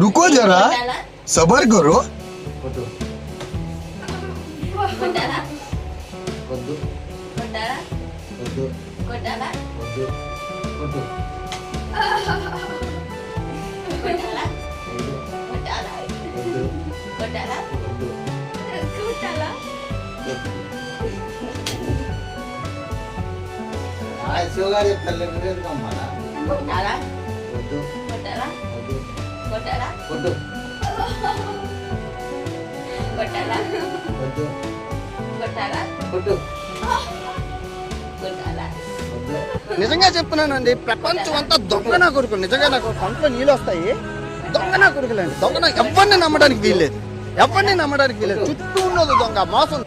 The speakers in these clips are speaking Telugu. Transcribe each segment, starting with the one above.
रुको जरा सबर करो నిజంగా చెప్తున్నానండి, ప్రపంచం అంతా దొంగ నా కొడుకులు. నిజంగా నాకు కంట్లో నీళ్ళు వస్తాయి. దొంగ నా కొడుకులండి, దొంగ. ఎవరిని నమ్మడానికి వీల్లేదు, ఎవరిని నమ్మడానికి వీల్లేదు. చుట్టూ ఉన్నది దొంగ, మోసం.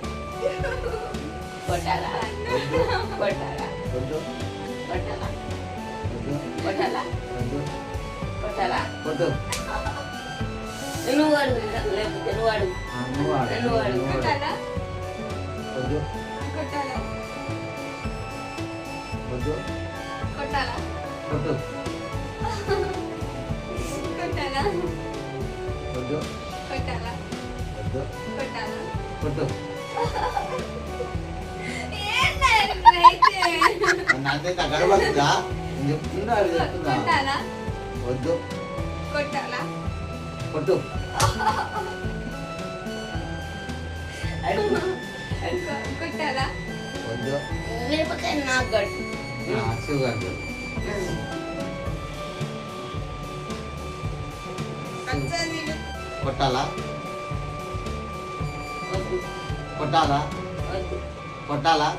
గడవద్దా చెప్తున్నా వద్దు కొట్టు వద్దు కొట్టాలా కొట్టాలా కొట్టాలా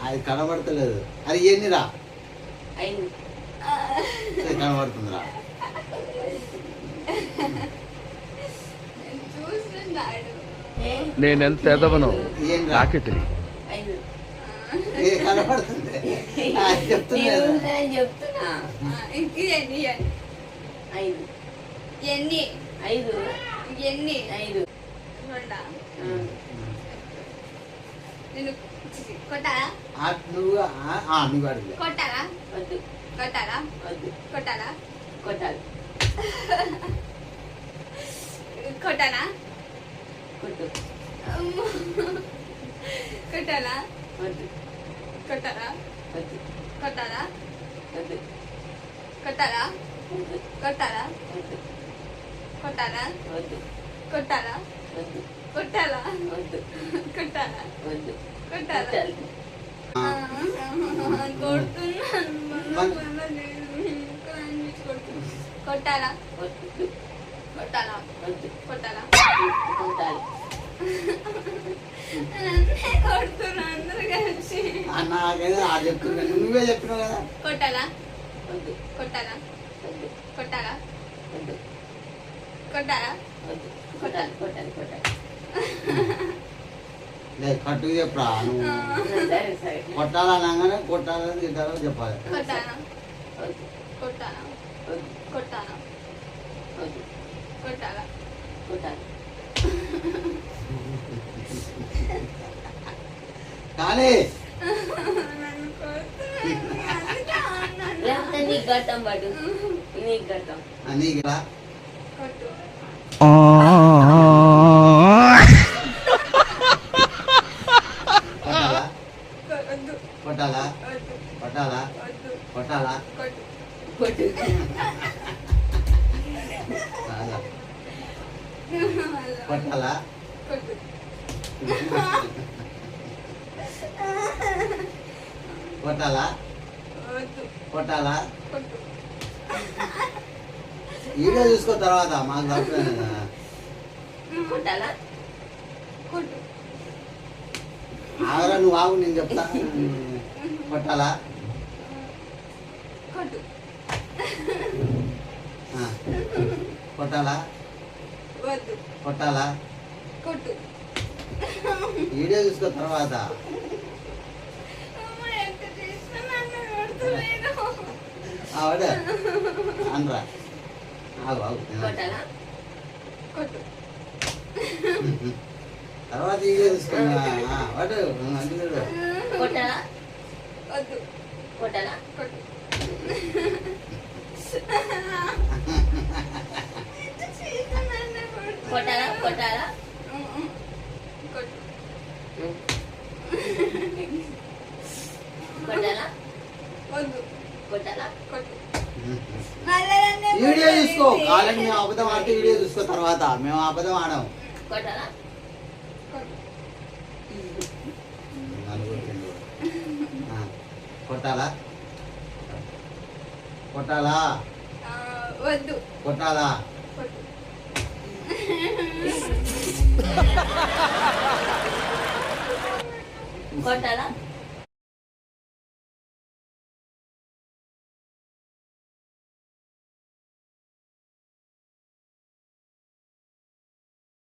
అది కనబడతలేదు. అది ఎన్నిరా కనబడుతుందిరా. నేనెంత ఎదవను నాకే తెలియదు. కనబడుతుంది చెప్తున్నా. నువ్వు అడిగి కొట్టాలా కొట్టాలా కొట్టాలా కొట్టాలి కొట్టాలా కొట్టు కొట్టాలా కొట్టాలా కొట్టాలా కొట్టాలా కొట్టాలా కొట్టాలా కొట్టాలా కొట్టాలా కొట్టాలా కొట్టాలా కొట్టాలా కొట్టాలా కొట్టాలా కొడుతున్నా అందరు కలిసి చెప్తున్నా. నువ్వే చెప్పినావు కదా. కొట్టాలా కొట్టాలా కొట్టాలా కొట్టాలా కొట్టాలి కొట్టాలి కొట్టాలి కట్టుకు చెప్పరా. కొట్టాలనగానే కొట్టాలని తింటారో చెప్పాలి. కొట్టాలా కొట్టాలా కొట్టాలా కొట్టాలా కొట్టాలి కానీ నీకు గట్టం పడు నీకు గట్టం నీకురా కొట్టు కొట్టాలా కొట్టాలా కొట్టాలా కొట్టు కొట్టాలా కొట్టాలా కొట్టాలా వీడియో చూసుకో తర్వాత మాకు కొట్టాలా ఆగరా నువ్వు ఆగు నేను చెప్తా. కొట్టాలా కొట్టాలా కొట్టాలా వీడియో చూసుకో తర్వాత. ఆవిడ అనరా ఆగు ఆగు తర్వాత వీడియో చూసుకున్నా వాడు కొట్టాలా వద్దు కొట్టాలా కొట్టు కొట్టాలా కొట్టాలా కొట్టు కొట్టాలా వద్దు కొట్టాలా కొట్టు వీడియో చూసుకో కావాలని మేము అబద్ధం ఆడితే వీడియో చూసుకో తర్వాత మేము అబద్ధం ఆడాం కొట్టాలా కొట్టాలా కొట్టాలా వద్దు కొట్టాలా కొట్టు కొట్టాలా